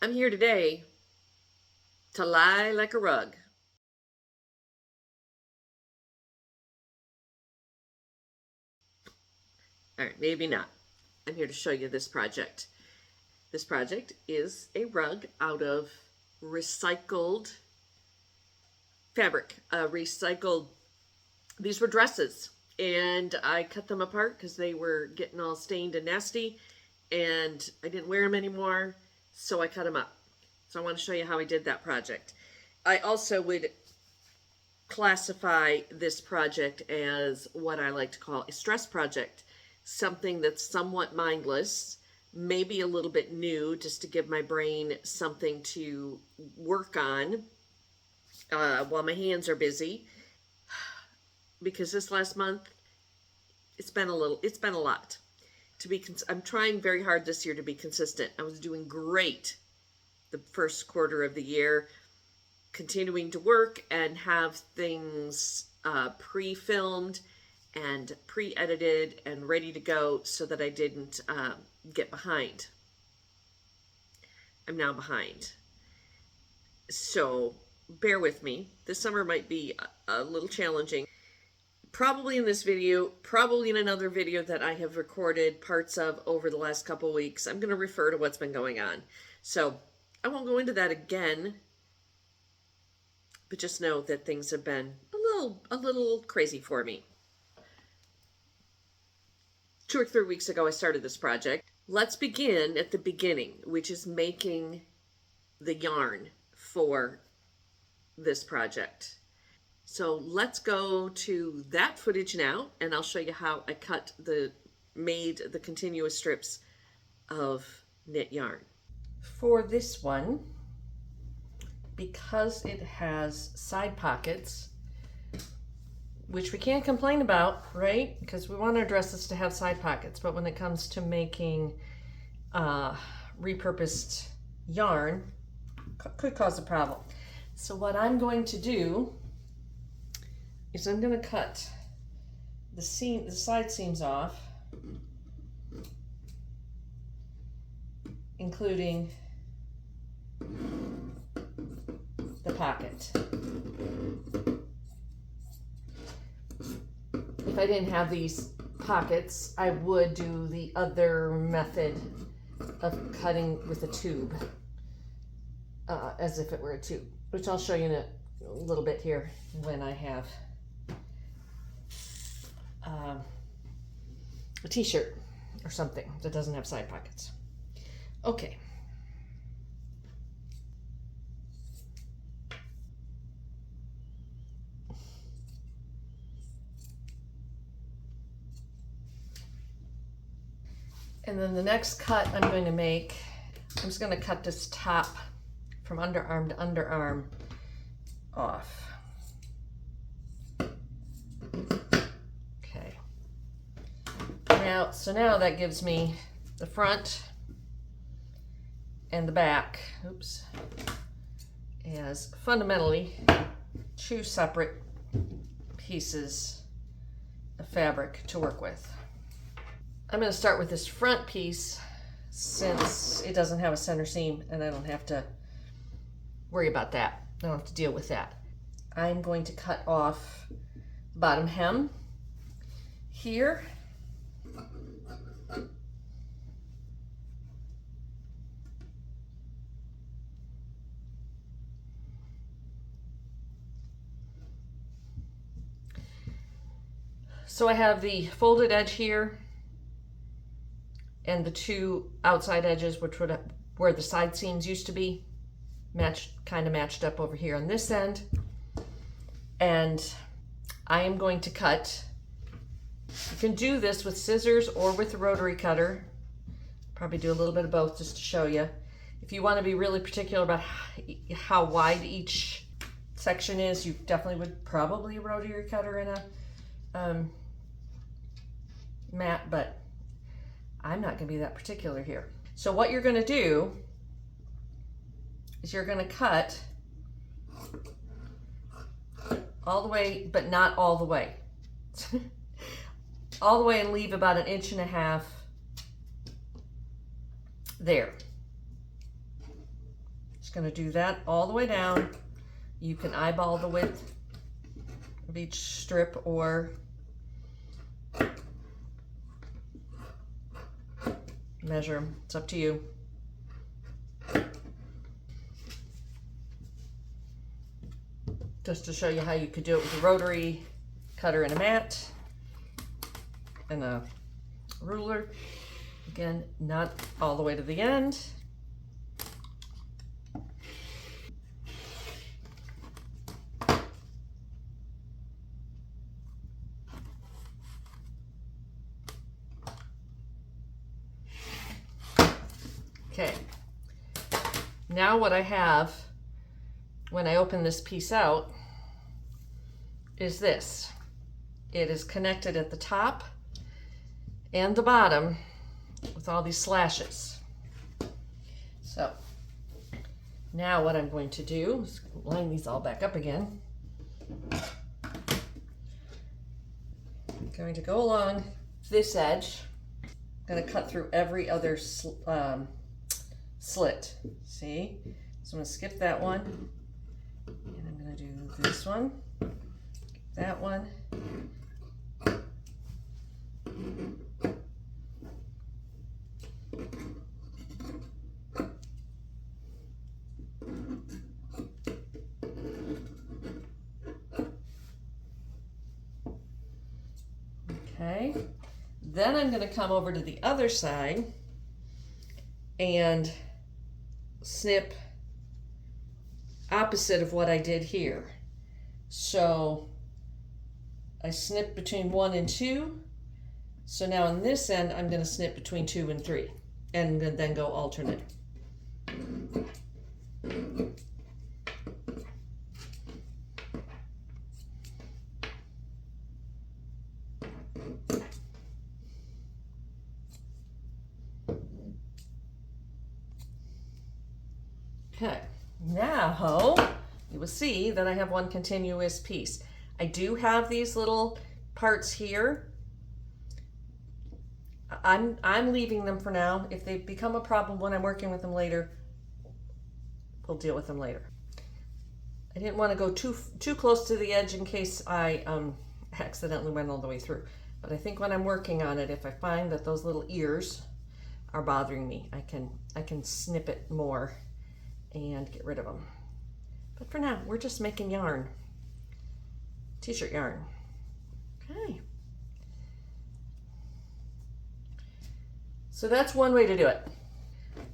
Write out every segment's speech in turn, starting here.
I'm here today to lie like a rug. All right, maybe not. I'm here to show you this project. This project is a rug out of recycled fabric, these were dresses, and I cut them apart because they were getting all stained and nasty, and I didn't wear them anymore, so I cut them up. So I want to show you how I did that project. I also would classify this project as what I like to call a stress project, something that's somewhat mindless, maybe a little bit new, just to give my brain something to work on while my hands are busy. Because this last month, it's been a lot. I'm trying very hard this year to be consistent. I was doing great the first quarter of the year, continuing to work and have things pre-filmed and pre-edited and ready to go so that I didn't get behind. I'm now behind. So bear with me. This summer might be a little challenging. Probably in this video, probably in another video that I have recorded parts of over the last couple weeks, I'm going to refer to what's been going on. So I won't go into that again, but just know that things have been a little crazy for me. 2 or 3 weeks ago, I started this project. Let's begin at the beginning, which is making the yarn for this project. So let's go to that footage now, and I'll show you how I made the continuous strips of knit yarn. For this one, because it has side pockets, which we can't complain about, right? Because we want our dresses to have side pockets, but when it comes to making repurposed yarn, could cause a problem. So what I'm going to do is I'm going to cut the side seams off, including the pocket. If I didn't have these pockets, I would do the other method of cutting with a tube, as if it were a tube, which I'll show you in a little bit here when I have a t-shirt or something that doesn't have side pockets. Okay. And then the next cut I'm going to make, I'm just going to cut this top from underarm to underarm off. Okay. So now that gives me the front and the back, oops, as fundamentally 2 separate pieces of fabric to work with. I'm going to start with this front piece since it doesn't have a center seam and I don't have to worry about that. I don't have to deal with that. I'm going to cut off the bottom hem here. So I have the folded edge here and the 2 outside edges, which would where the side seams used to be, kind of matched up over here on this end. And I am going to cut. You can do this with scissors or with a rotary cutter. Probably do a little bit of both just to show you. If you want to be really particular about how wide each section is, you definitely would probably a rotary cutter in a mat, but I'm not going to be that particular here. So what you're going to do is you're going to cut all the way, but not all the way. All the way, and leave about 1.5 inches there. Just gonna do that all the way down. You can eyeball the width of each strip or measure them. It's up to you. Just to show you how you could do it with a rotary cutter and a mat and a ruler. Again, not all the way to the end. Okay, now what I have when I open this piece out is this. It is connected at the top and the bottom with all these slashes. So now what I'm going to do is line these all back up again. I'm going to go along this edge. I'm going to cut through every other slit. See? So I'm going to skip that one. And I'm going to do this one, that one. Okay, then I'm going to come over to the other side and snip opposite of what I did here. So I snipped between 1 and 2. So now on this end, I'm going to snip between 2 and 3 and then go alternate. Okay, now you will see that I have one continuous piece. I do have these little parts here. I'm leaving them for now. If they become a problem when I'm working with them later, we'll deal with them later. I didn't want to go too close to the edge in case I accidentally went all the way through. But I think when I'm working on it, if I find that those little ears are bothering me, I can snip it more and get rid of them. But for now, we're just making yarn, t-shirt yarn. Okay. So that's one way to do it.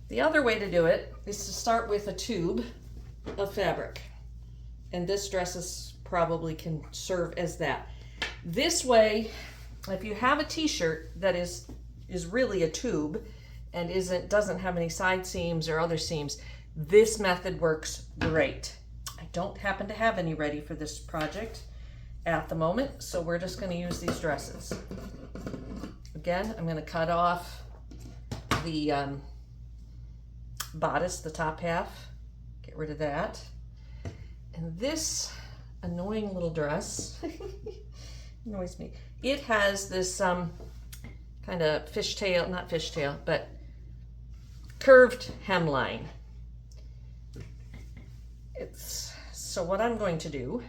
The other way to do it is to start with a tube of fabric. And this dress probably can serve as that. This way, if you have a t-shirt that is really a tube and doesn't have any side seams or other seams, this method works great. I don't happen to have any ready for this project at the moment, so we're just going to use these dresses. Again, I'm going to cut off the bodice, the top half, get rid of that. And this annoying little dress annoys me. It has this kind of fishtail, not fishtail, but curved hemline. So what I'm going to do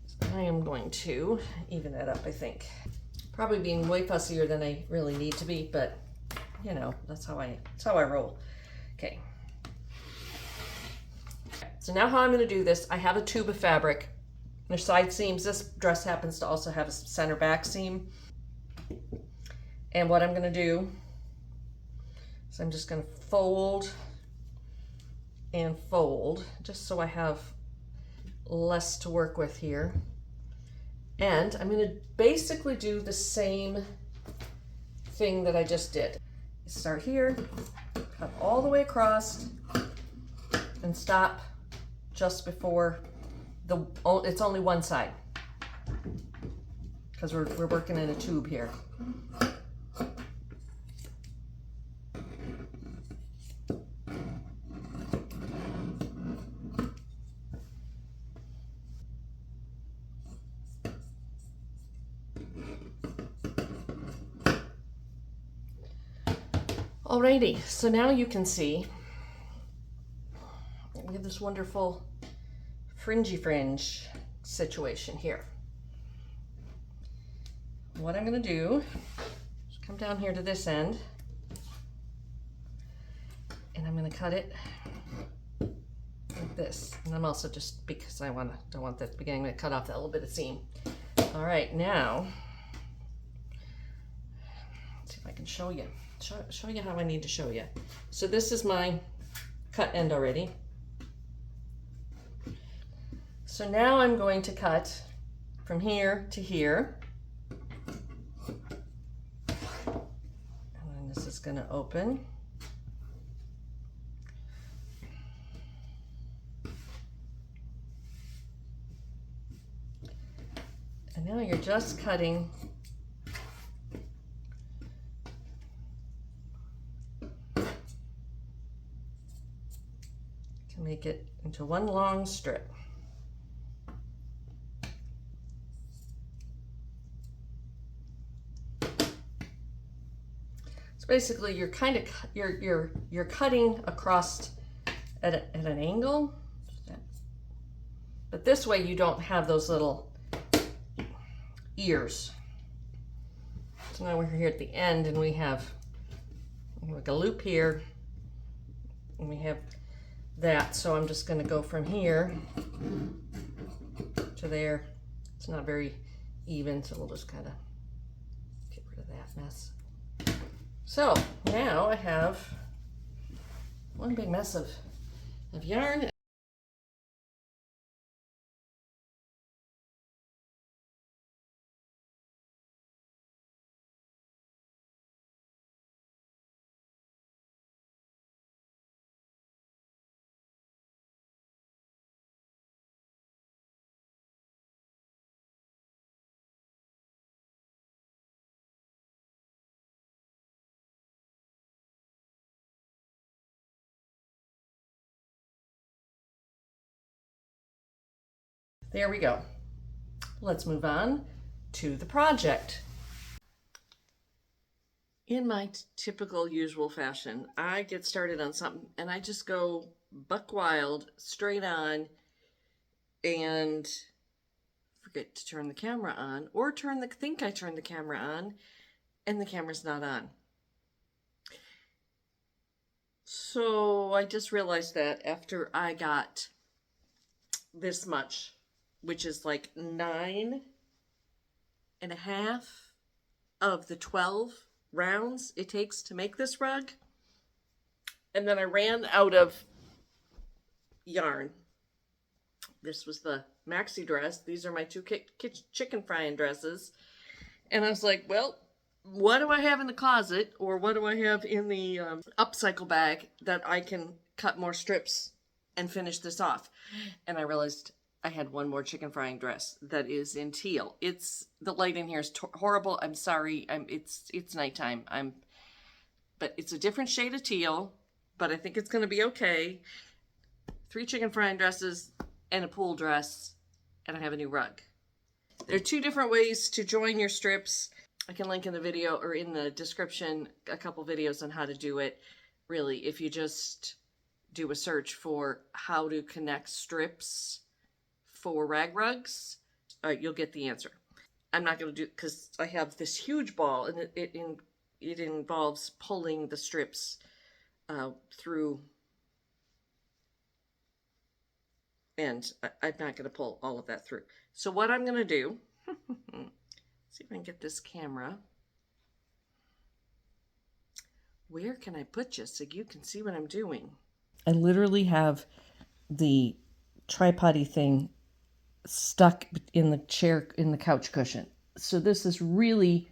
is I am going to even that up, I think. Probably being way fussier than I really need to be, but you know, that's how I roll. Okay. So now how I'm going to do this, I have a tube of fabric. There's side seams. This dress happens to also have a center back seam. And what I'm going to do is I'm just going to fold and fold just so I have less to work with here. And I'm going to basically do the same thing that I just did. Start here, cut all the way across, and stop just before it's only one side because we're working in a tube here. Alrighty, so now you can see we have this wonderful fringy fringe situation here. What I'm going to do is come down here to this end, and I'm going to cut it like this. And I'm also, just because don't want that at the beginning, I'm going to cut off that little bit of seam. All right, now let's see if I can show you how I need to show you. So this is my cut end already. So now I'm going to cut from here to here. And this is going to open. And now you're just cutting to make it into one long strip. So basically you're kind of you're cutting across at an angle, but this way you don't have those little ears. So now we're here at the end, and we have like a loop here, and we have that. So I'm just going to go from here to there. It's not very even, so we'll just kind of get rid of that mess. So now I have one big mess of yarn. There we go. Let's move on to the project. In my typical usual fashion, I get started on something and I just go buck wild, straight on, and forget to turn the camera on, or think I turned the camera on and the camera's not on. So I just realized that after I got this much, which is like 9.5 of the 12 rounds it takes to make this rug. And then I ran out of yarn. This was the maxi dress. These are my two chicken frying dresses. And I was like, well, what do I have in the closet, or what do I have in the upcycle bag that I can cut more strips and finish this off? And I realized I had one more chicken frying dress that is in teal. The light in here is horrible. I'm sorry. It's nighttime. But it's a different shade of teal, but I think it's going to be okay. 3 chicken frying dresses and a pool dress, and I have a new rug. There are 2 different ways to join your strips. I can link in the video or in the description a couple videos on how to do it. Really, if you just do a search for how to connect strips for rag rugs, you'll get the answer. I'm not going to do it because I have this huge ball, and it involves pulling the strips through, and I'm not going to pull all of that through. So what I'm going to do, see if I can get this camera. Where can I put you so you can see what I'm doing? I literally have the tripod-y thing stuck in the chair, in the couch cushion. So this is really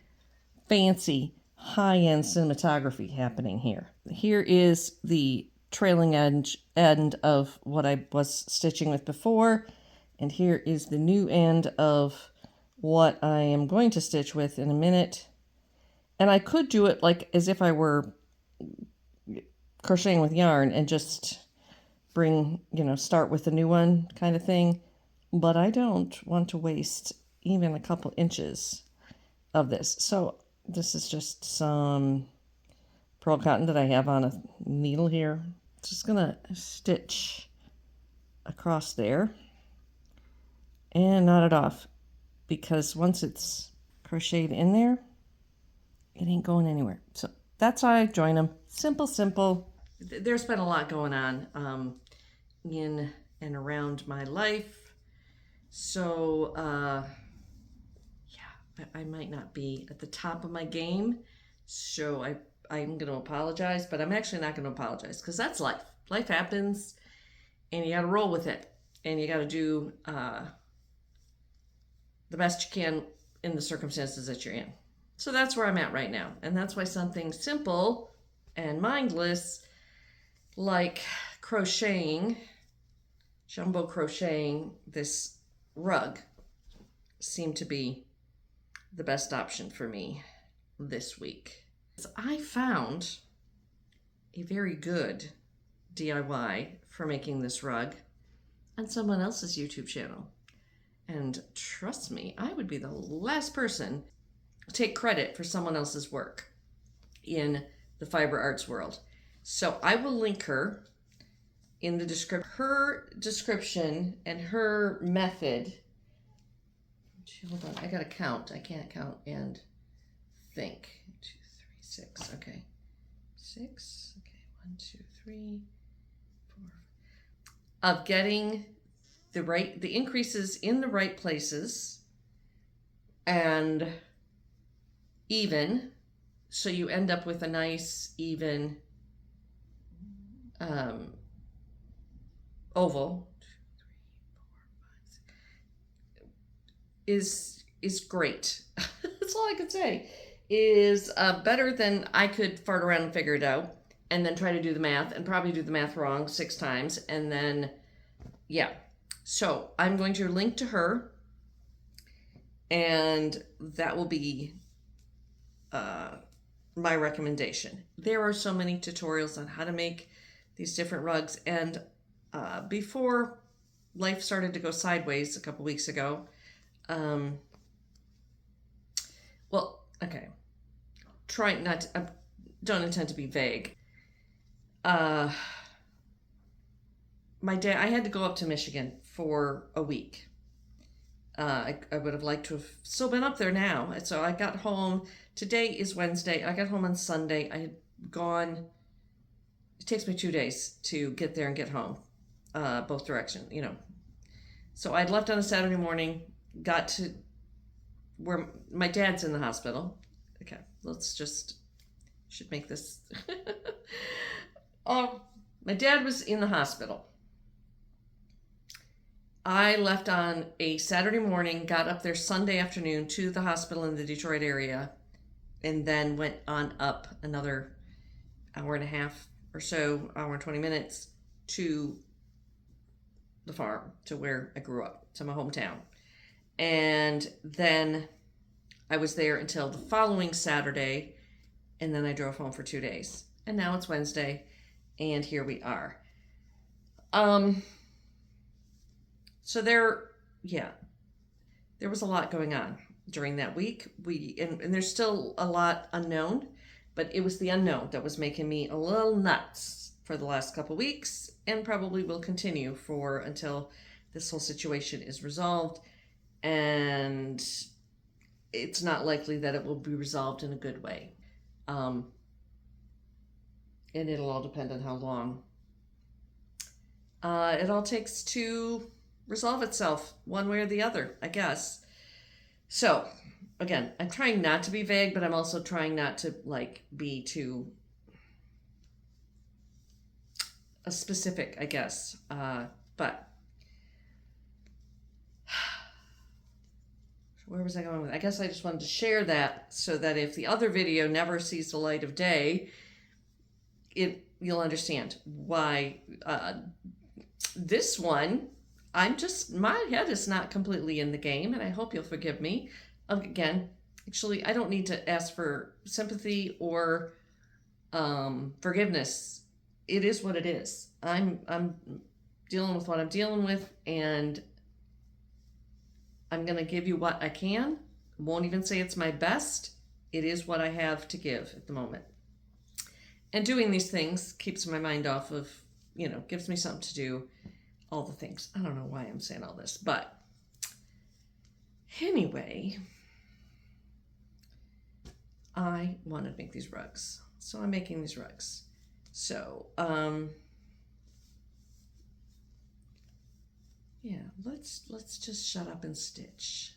fancy, high-end cinematography happening here. Here is the trailing end of what I was stitching with before, and here is the new end of what I am going to stitch with in a minute. And I could do it like as if I were crocheting with yarn and just start with a new one kind of thing. But I don't want to waste even a couple inches of this. So this is just some pearl cotton that I have on a needle here. Just gonna stitch across there and knot it off, because once it's crocheted in there, it ain't going anywhere. So that's how I join them. Simple, simple. There's been a lot going on in and around my life. So, yeah, I might not be at the top of my game. So I'm going to apologize, but I'm actually not going to apologize, because that's life. Life happens, and you got to roll with it. And you got to do the best you can in the circumstances that you're in. So that's where I'm at right now. And that's why something simple and mindless like crocheting, jumbo crocheting this rug, seemed to be the best option for me this week. I found a very good DIY for making this rug on someone else's YouTube channel. And trust me, I would be the last person to take credit for someone else's work in the fiber arts world. So I will link her in the description. Her description and her method. Hold on, I gotta count. I can't count and think. 2, 3, 6. Okay, 6. Okay, 1, 2, 3, 4. Of getting the increases in the right places and even, so you end up with a nice even oval. 2, 3, 4, 5, 6. Is great. That's all I could say. Is better than I could fart around and figure it out, and then try to do the math, and probably do the math wrong 6 times, and then, yeah. So I'm going to link to her, and that will be my recommendation. There are so many tutorials on how to make these different rugs, and before life started to go sideways a couple weeks ago, well, okay, trying not to, I don't intend to be vague. My dad, I had to go up to Michigan for a week. I would have liked to have still been up there now. So I got home. Today is Wednesday. I got home on Sunday. I had gone. It takes me 2 days to get there and get home, both direction. So I'd left on a Saturday morning. Got to where my dad's in the hospital. Okay, should make this. Oh, my dad was in the hospital. I left on a Saturday morning, got up there Sunday afternoon to the hospital in the Detroit area, and then went on up another hour and a half or so, hour and 20 minutes, to the farm, to where I grew up, to my hometown. And then I was there until the following Saturday, and then I drove home for 2 days. And now it's Wednesday, and here we are. So there was a lot going on during that week. And there's still a lot unknown, but it was the unknown that was making me a little nuts for the last couple weeks, and probably will continue until this whole situation is resolved. And it's not likely that it will be resolved in a good way. And it'll all depend on how long it all takes to resolve itself, one way or the other, I guess. So, again, I'm trying not to be vague, but I'm also trying not to be too specific, I guess. But where was I going with it? I guess I just wanted to share that, so that if the other video never sees the light of day, you'll understand why. This one, my head is not completely in the game, and I hope you'll forgive me. Again, actually, I don't need to ask for sympathy or forgiveness. It is what it is. I'm dealing with what I'm dealing with, and I'm going to give you what I can. Won't even say it's my best. It is what I have to give at the moment. And doing these things keeps my mind off of, gives me something to do. all the things. I don't know why I'm saying all this, but anyway, I want to make these rugs. So I'm making these rugs. So, yeah, let's just shut up and stitch.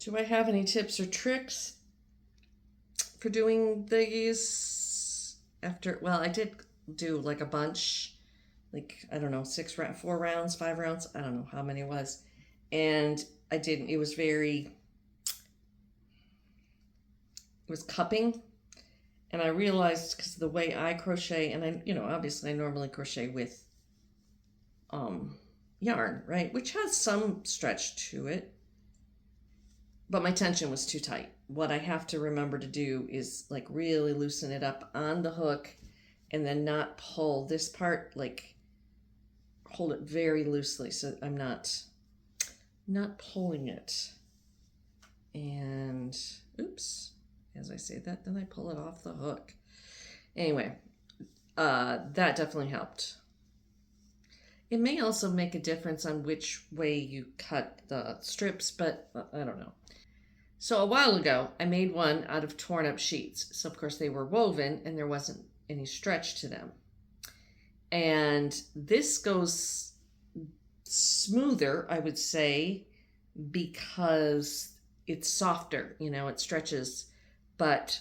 Do I have any tips or tricks for doing these after? Well, I did do like a bunch, like, I don't know, 4 rounds, 5 rounds. I don't know how many it was. And I didn't, it was cupping. And I realized, because the way I crochet, and I, obviously I normally crochet with yarn, right? Which has some stretch to it. But my tension was too tight. What I have to remember to do is like really loosen it up on the hook and then not pull this part, like hold it very loosely so I'm not pulling it. And oops, as I say that, then I pull it off the hook. Anyway, that definitely helped. It may also make a difference on which way you cut the strips, but I don't know. So a while ago, I made one out of torn up sheets. So of course they were woven and there wasn't any stretch to them. And this goes smoother, I would say, because it's softer, it stretches. But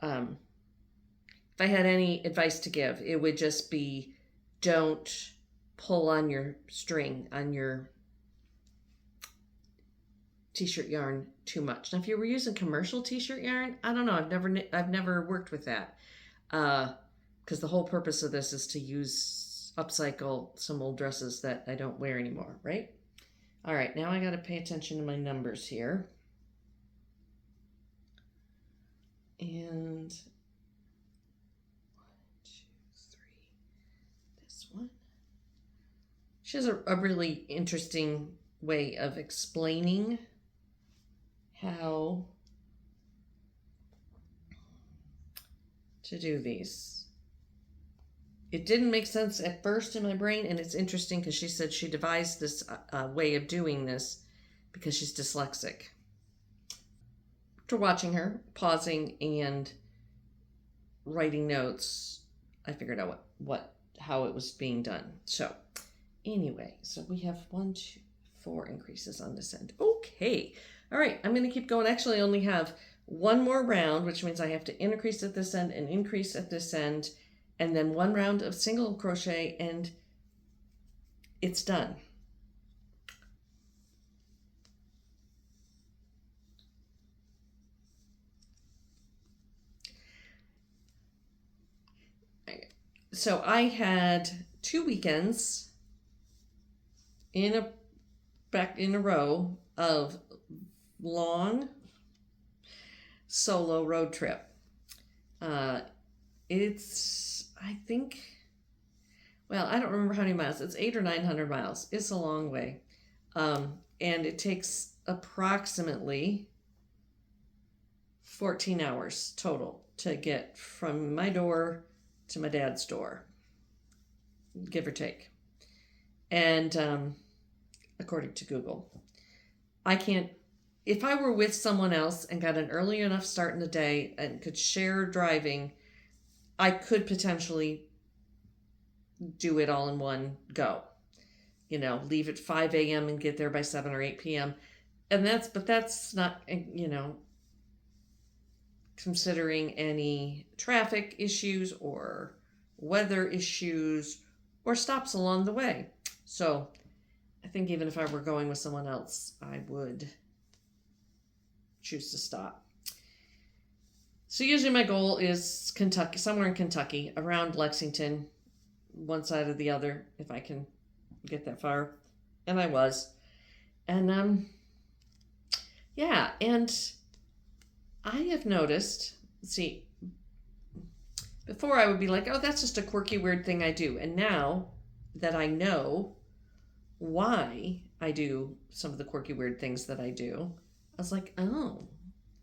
if I had any advice to give, it would just be don't pull on your string, on your t-shirt yarn too much. Now, if you were using commercial t-shirt yarn, I don't know. I've never worked with that, because the whole purpose of this is to upcycle some old dresses that I don't wear anymore, right? All right, now I got to pay attention to my numbers here, and 1, 2, 3. This one. She has a really interesting way of explaining how to do these. It didn't make sense at first in my brain, and it's interesting because she said she devised this way of doing this because she's dyslexic. After watching her, pausing, and writing notes, I figured out how it was being done. So anyway, so we have 1, 2, 4 increases on this end. Okay. All right, I'm going to keep going. Actually, I only have one more round, which means I have to increase at this end and increase at this end, and then 1 round of single crochet, and it's done. So I had 2 weekends back in a row of long solo road trip. It's, I think, well, I don't remember how many miles. It's 800 or 900 miles. It's a long way. And it takes approximately 14 hours total to get from my door to my dad's door, give or take. And according to Google, I can't, if I were with someone else and got an early enough start in the day and could share driving, I could potentially do it all in one go. You know, leave at 5 a.m. and get there by 7 or 8 p.m. And that's not, you know, considering any traffic issues or weather issues or stops along the way. So I think even if I were going with someone else, I would choose to stop. So usually my goal is Kentucky, somewhere in Kentucky, around Lexington, one side or the other, if I can get that far. And I was. And yeah, and I have noticed, see, before I would be like, oh, that's just a quirky, weird thing I do. And now that I know why I do some of the quirky, weird things that I do, I was like, oh,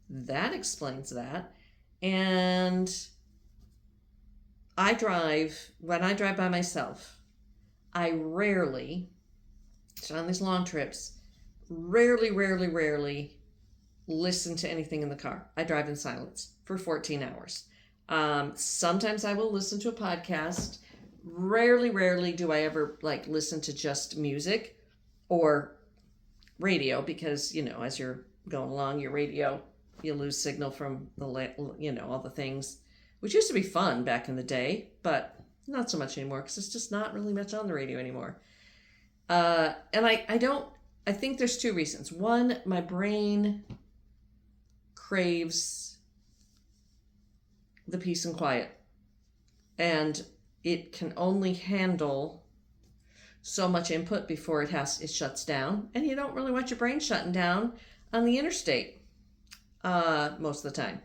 that explains that. And when I drive by myself, I rarely, so on these long trips, rarely listen to anything in the car. I drive in silence for 14 hours. Sometimes I will listen to a podcast. Rarely do I ever like listen to just music or radio, because, you know, as you're going along your radio, you lose signal from the, you know, all the things, which used to be fun back in the day, but not so much anymore because it's just not really much on the radio anymore. And I think there's two reasons. One, my brain craves the peace and quiet, and it can only handle so much input before it shuts down, and you don't really want your brain shutting down on the interstate most of the time.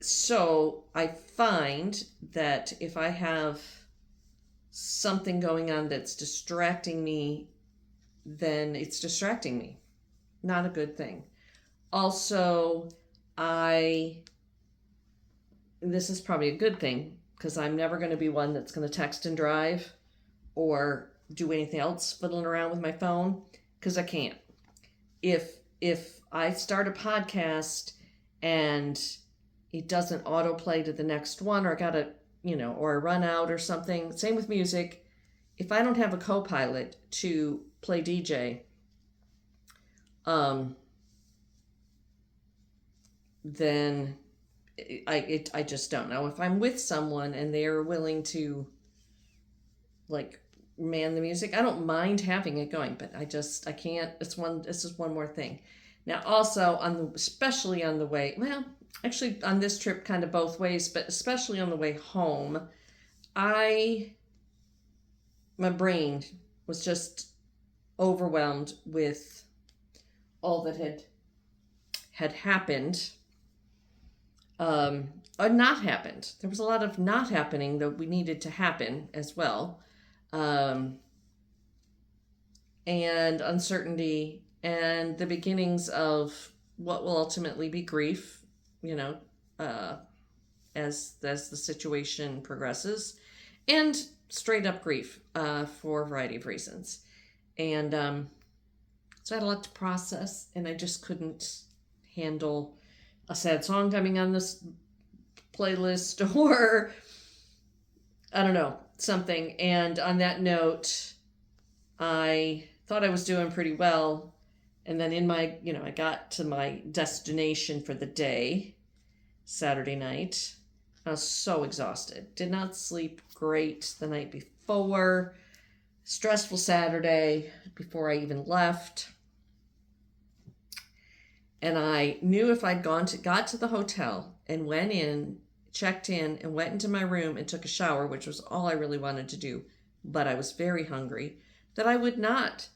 So I find that if I have something going on that's distracting me, then it's distracting me. Not a good thing. Also, this is probably a good thing, because I'm never going to be one that's going to text and drive or do anything else fiddling around with my phone, because I can't. If I start a podcast and it doesn't autoplay to the next one, or I gotta, you know, or I run out or something, same with music. If I don't have a co-pilot to play DJ, then I just don't know. If I'm with someone and they're willing to like man the music, I don't mind having it going, but I can't. This is one more thing. Now also especially on the way, well, actually on this trip kind of both ways, but especially on the way home, my brain was just overwhelmed with all that had happened, or not happened. There was a lot of not happening that we needed to happen as well, and uncertainty, and the beginnings of what will ultimately be grief, you know, as the situation progresses, and straight up grief for a variety of reasons. And so I had a lot to process, and I just couldn't handle a sad song coming on this playlist, or I don't know, something. And on that note, I thought I was doing pretty well. And then I got to my destination for the day, Saturday night. I was so exhausted. Did not sleep great the night before. Stressful Saturday before I even left. And I knew if I'd got to the hotel and went in, checked in, and went into my room and took a shower, which was all I really wanted to do, but I was very hungry, that I would not,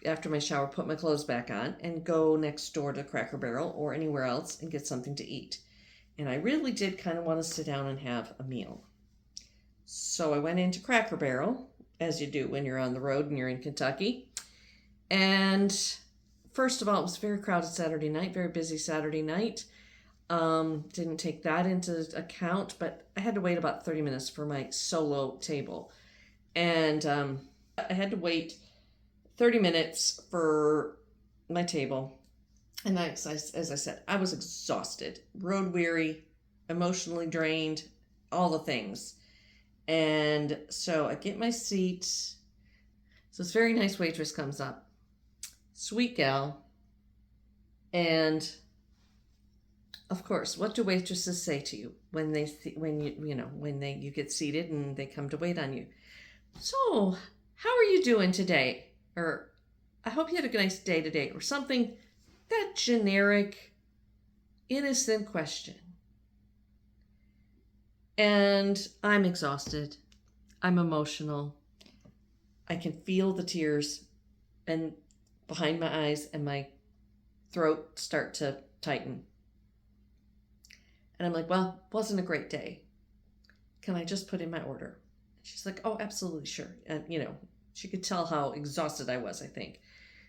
after my shower, put my clothes back on and go next door to Cracker Barrel or anywhere else and get something to eat. And I really did kind of want to sit down and have a meal. So I went into Cracker Barrel, as you do when you're on the road and you're in Kentucky. And first of all, it was very crowded Saturday night, very busy Saturday night. Didn't take that into account, but I had to wait about 30 minutes for my solo table. And I had to wait 30 minutes for my table. And as I said, I was exhausted, road weary, emotionally drained, all the things. And so I get my seat. So this very nice waitress comes up, sweet gal. And of course, what do waitresses say to you when you get seated and they come to wait on you? So, how are you doing today? Or, I hope you had a nice day today, or something, that generic, innocent question. And I'm exhausted. I'm emotional. I can feel the tears and behind my eyes, and my throat start to tighten. And I'm like, well, wasn't a great day. Can I just put in my order? She's like, oh, absolutely, sure. And, she could tell how exhausted I was, I think.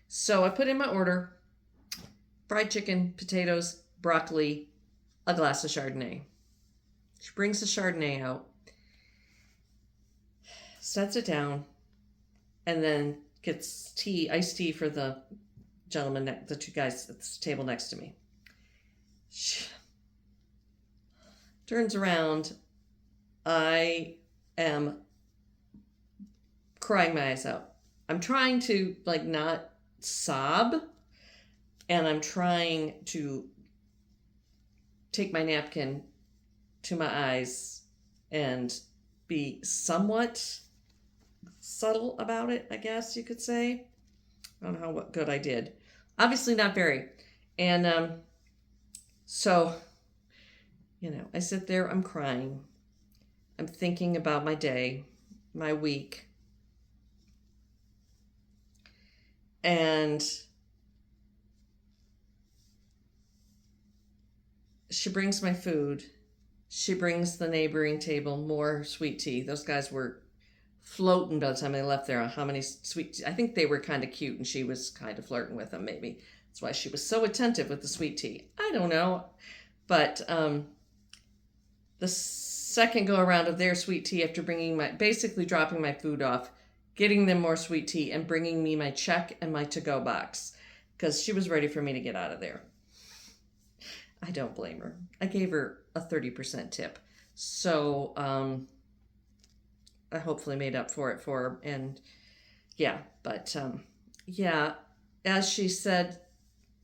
So I put in my order: fried chicken, potatoes, broccoli, a glass of Chardonnay. She brings the Chardonnay out, sets it down, and then gets iced tea for the gentleman, the two guys at the table next to me. She turns around. I am crying my eyes out. I'm trying to not sob, and I'm trying to take my napkin to my eyes and be somewhat subtle about it, I guess you could say. I don't know what good I did. Obviously not very. And so, I sit there, I'm crying. I'm thinking about my day, my week. And she brings my food. She brings the neighboring table more sweet tea. Those guys were floating by the time they left there on how many sweet tea. I think they were kind of cute, and she was kind of flirting with them, maybe. That's why she was so attentive with the sweet tea. I don't know. But the second go around of their sweet tea, after basically dropping my food off, getting them more sweet tea, and bringing me my check and my to-go box, because she was ready for me to get out of there. I don't blame her. I gave her a 30% tip. So I hopefully made up for it for her. And yeah, but as she said,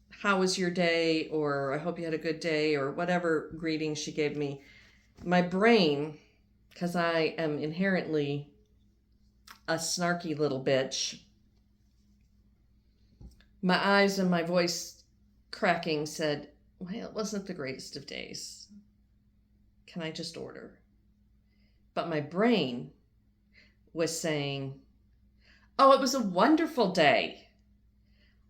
how was your day? Or I hope you had a good day, or whatever greeting she gave me, my brain, because I am inherently a snarky little bitch, my eyes and my voice cracking said, well, it wasn't the greatest of days. Can I just order? But my brain was saying, oh, it was a wonderful day.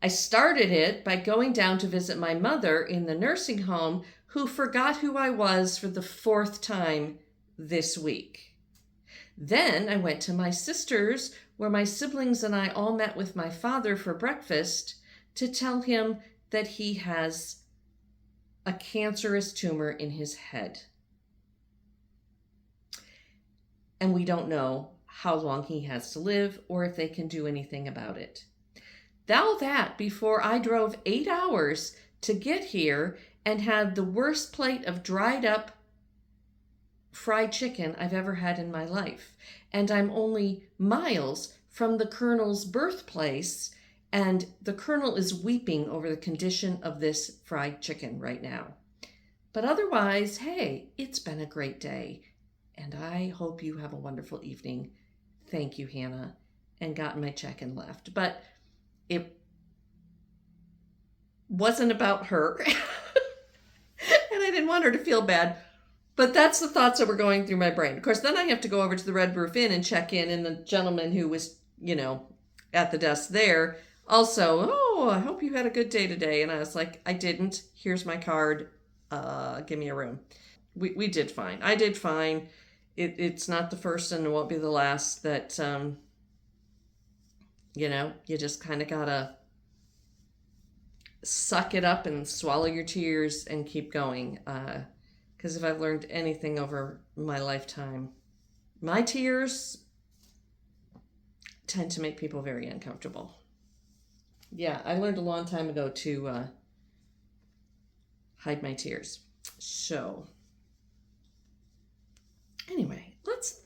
I started it by going down to visit my mother in the nursing home, who forgot who I was for the 4th time this week. Then I went to my sister's, where my siblings and I all met with my father for breakfast, to tell him that he has a cancerous tumor in his head. And we don't know how long he has to live, or if they can do anything about it. All that before I drove 8 hours to get here and had the worst plate of dried up fried chicken I've ever had in my life. And I'm only miles from the Colonel's birthplace, and the Colonel is weeping over the condition of this fried chicken right now. But otherwise, hey, it's been a great day, and I hope you have a wonderful evening. Thank you, Hannah, and got my check and left. But it wasn't about her, and I didn't want her to feel bad. But that's the thoughts that were going through my brain. Of course, then I have to go over to the Red Roof Inn and check in, and the gentleman who was, at the desk there also, oh, I hope you had a good day today. And I was like, I didn't. Here's my card. Give me a room. We did fine. I did fine. It's not the first and it won't be the last that, you just kind of gotta suck it up and swallow your tears and keep going. Because if I've learned anything over my lifetime, my tears tend to make people very uncomfortable. Yeah, I learned a long time ago to hide my tears. So, anyway, let's.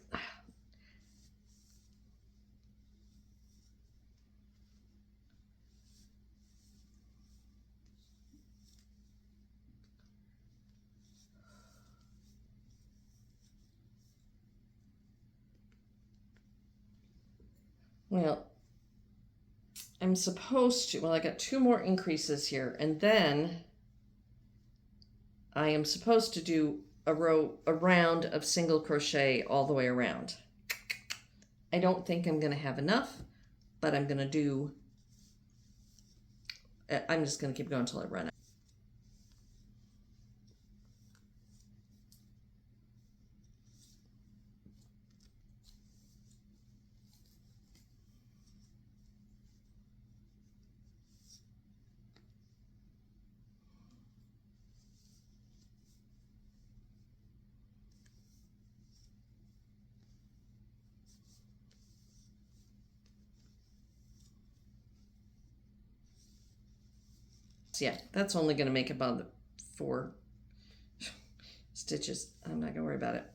Well, I'm supposed to. Well, I got 2 more increases here, and then I am supposed to do a round of single crochet all the way around. I don't think I'm going to have enough, but I'm going to do. I'm just going to keep going until I run out. Yeah, that's only going to make about 4 stitches. I'm not going to worry about it.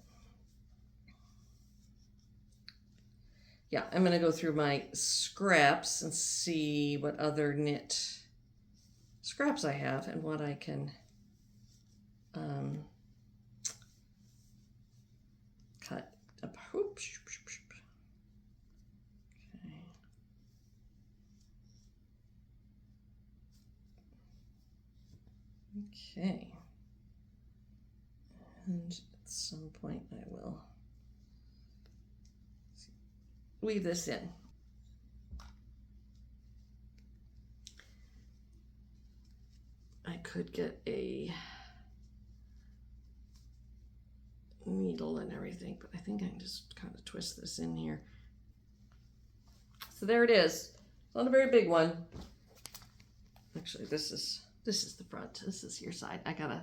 Yeah, I'm going to go through my scraps and see what other knit scraps I have and what I can cut up. Oops. Okay. And at some point I will weave this in. I could get a needle and everything, but I think I can just kind of twist this in here. So there it is. Not a very big one. Actually, this is the front. This is your side. I gotta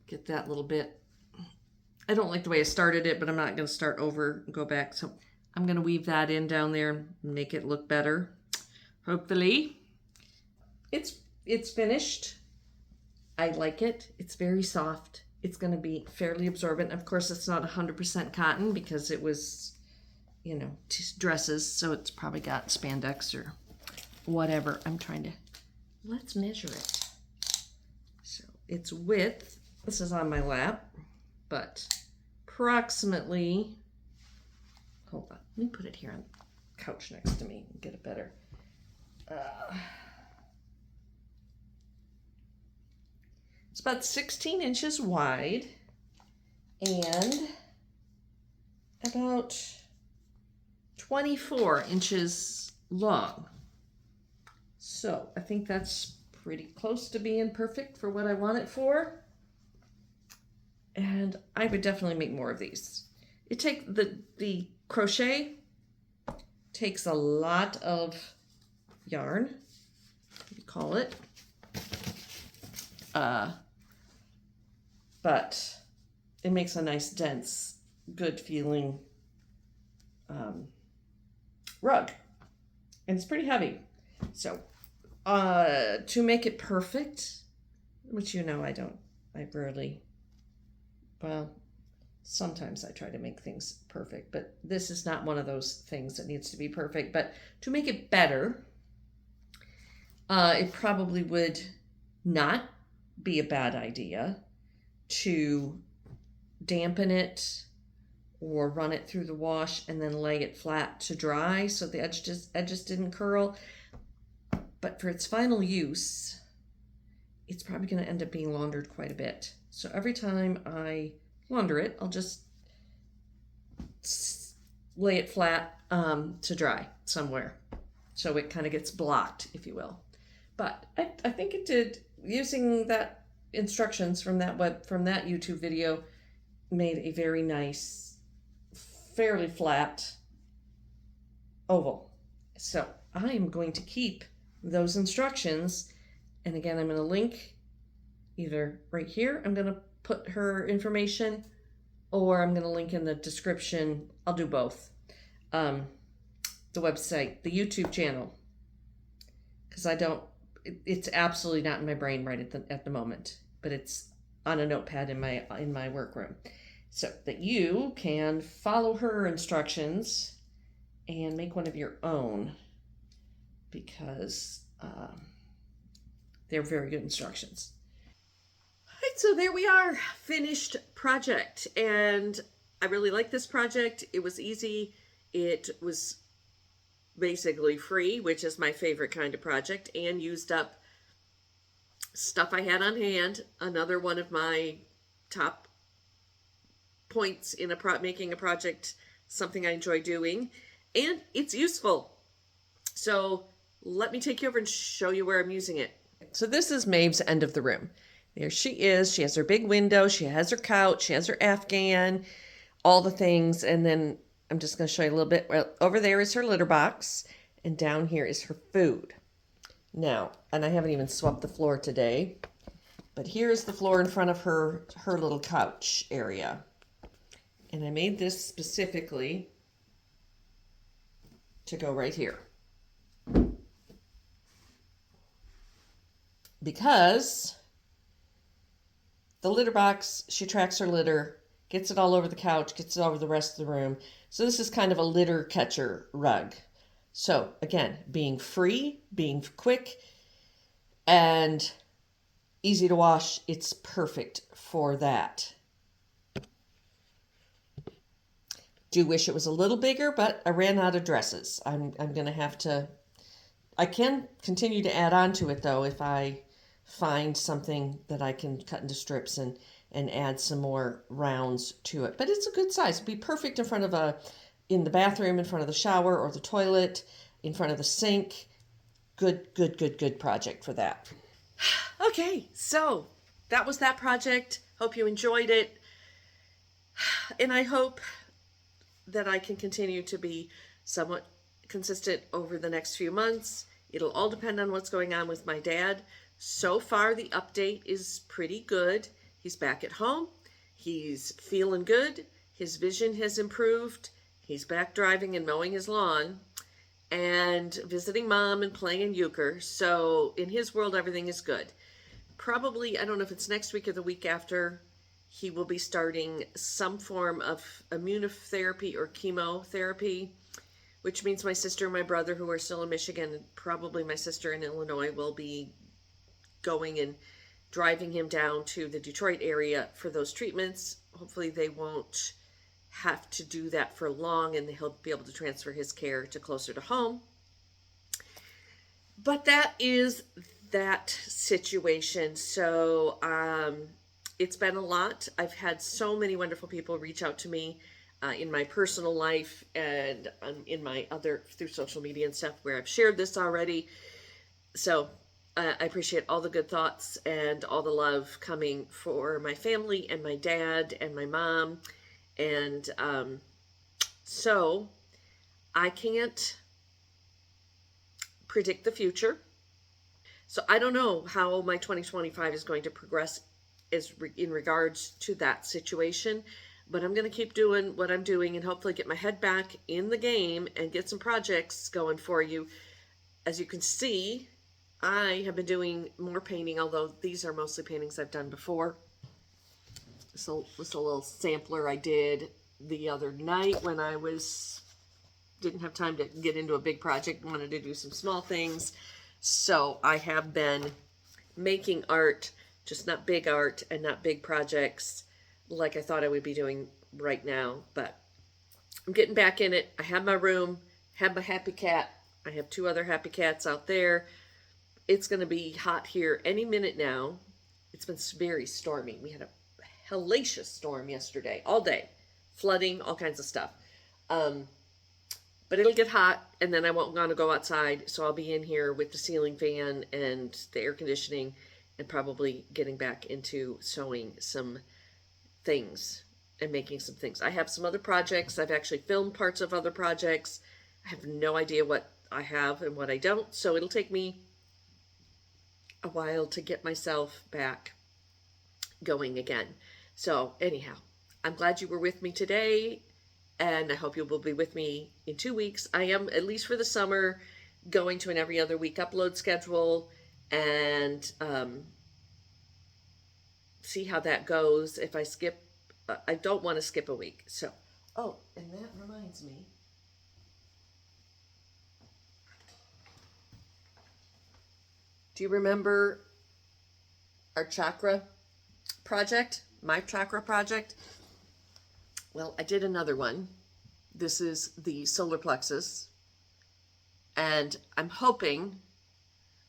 get that little bit. I don't like the way I started it, but I'm not gonna start over and go back. So I'm gonna weave that in down there and make it look better. Hopefully. It's finished. I like it. It's very soft. It's gonna be fairly absorbent. Of course, it's not 100% cotton because it was, you know, dresses, so it's probably got spandex or whatever. I'm trying to, let's measure it. So its width, this is on my lap, but approximately, hold on, let me put it here on the couch next to me and get it better. It's about 16 inches wide and about 24 inches long. So I think that's pretty close to being perfect for what I want it for. And I would definitely make more of these. It takes the crochet takes a lot of yarn, you call it. But it makes a nice, dense, good feeling rug. And it's pretty heavy. So to make it perfect, which you know I rarely, well, sometimes I try to make things perfect, but this is not one of those things that needs to be perfect. But to make it better, it probably would not be a bad idea to dampen it or run it through the wash and then lay it flat to dry so the edges didn't curl. But for its final use, it's probably going to end up being laundered quite a bit. So every time I launder it, I'll just lay it flat to dry somewhere so it kind of gets blocked, if you will. But I think it did, using that instructions from that YouTube video, made a very nice, fairly flat oval. So I am going to keep those instructions And again, I'm going to link either right here. I'm going to put her information, or I'm going to link in the description. I'll do both. The website, the YouTube channel, because it's absolutely not in my brain right at the moment, but it's on a notepad in my workroom, so that you can follow her instructions and make one of your own, because they're very good instructions. All right, so there we are, finished project, and I really like this project. It was easy. It was basically free, which is my favorite kind of project, and used up stuff I had on hand. Another one of my top points in making a project something I enjoy doing, and it's useful. So let me take you over and show you where I'm using it. So this is Maeve's end of the room. There she is. She has her big window. She has her couch. She has her Afghan, all the things. And then I'm just going to show you a little bit. Well, over there is her litter box, and down here is her food. Now, and I haven't even swept the floor today, but here's the floor in front of her little couch area. And I made this specifically to go right here, because the litter box, she tracks her litter, gets it all over the couch, gets it all over the rest of the room. So this is kind of a litter catcher rug. So again, being free, being quick, and easy to wash, it's perfect for that. Do wish it was a little bigger, but I ran out of dresses. I'm going to have to, I can continue to add on to it though if I find something that I can cut into strips and add some more rounds to it. But it's a good size. It'd be perfect in front of in the bathroom, in front of the shower or the toilet, in front of the sink. Good project for that. Okay, so that was that project. Hope you enjoyed it. And I hope that I can continue to be somewhat consistent over the next few months. It'll all depend on what's going on with my dad. So far, the update is pretty good. He's back at home. He's feeling good. His vision has improved. He's back driving and mowing his lawn and visiting mom and playing in euchre. So in his world, everything is good. Probably, I don't know if it's next week or the week after, he will be starting some form of immunotherapy or chemotherapy, which means my sister and my brother, who are still in Michigan, and probably my sister in Illinois, will be going and driving him down to the Detroit area for those treatments. Hopefully they won't have to do that for long, and he'll be able to transfer his care to closer to home. But that is that situation. So it's been a lot. I've had so many wonderful people reach out to me in my personal life and in my through social media and stuff where I've shared this already. So I appreciate all the good thoughts and all the love coming for my family and my dad and my mom. And so I can't predict the future. So I don't know how my 2025 is going to progress in regards to that situation, but I'm going to keep doing what I'm doing and hopefully get my head back in the game and get some projects going for you. As you can see, I have been doing more painting, although these are mostly paintings I've done before. So this is a little sampler I did the other night when I didn't have time to get into a big project, wanted to do some small things. So I have been making art, just not big art and not big projects like I thought I would be doing right now. But I'm getting back in it. I have my room, have my happy cat. I have 2 other happy cats out there. It's going to be hot here any minute now. It's been very stormy. We had a hellacious storm yesterday, all day. Flooding, all kinds of stuff. But it'll get hot, and then I won't want to go outside, so I'll be in here with the ceiling fan and the air conditioning and probably getting back into sewing some things and making some things. I have some other projects. I've actually filmed parts of other projects. I have no idea what I have and what I don't, so it'll take me a while to get myself back going again. So anyhow, I'm glad you were with me today, and I hope you will be with me in 2 weeks. I am, at least for the summer, going to an every other week upload schedule, and see how that goes. If I skip, I don't want to skip a week. So, oh, and that reminds me. Do you remember our chakra project? My chakra project? Well, I did another one. This is the solar plexus. And I'm hoping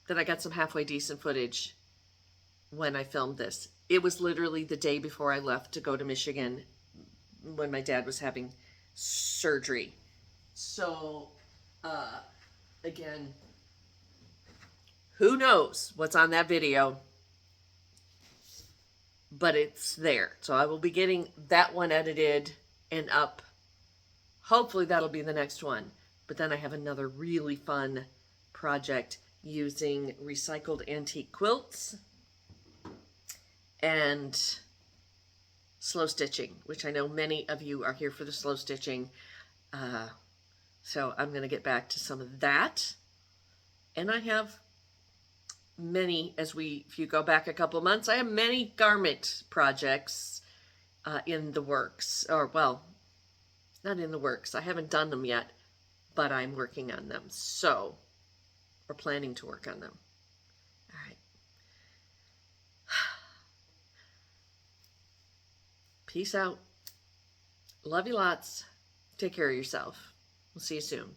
that I got some halfway decent footage when I filmed this. It was literally the day before I left to go to Michigan when my dad was having surgery. So, again, who knows what's on that video, but it's there. So I will be getting that one edited and up. Hopefully that'll be the next one. But then I have another really fun project using recycled antique quilts and slow stitching, which I know many of you are here for the slow stitching. So I'm going to get back to some of that. And I have many, if you go back a couple months, I have many garment projects in the works. Or, well, not in the works. I haven't done them yet, but I'm working on them. So, or planning to work on them. All right. Peace out. Love you lots. Take care of yourself. We'll see you soon.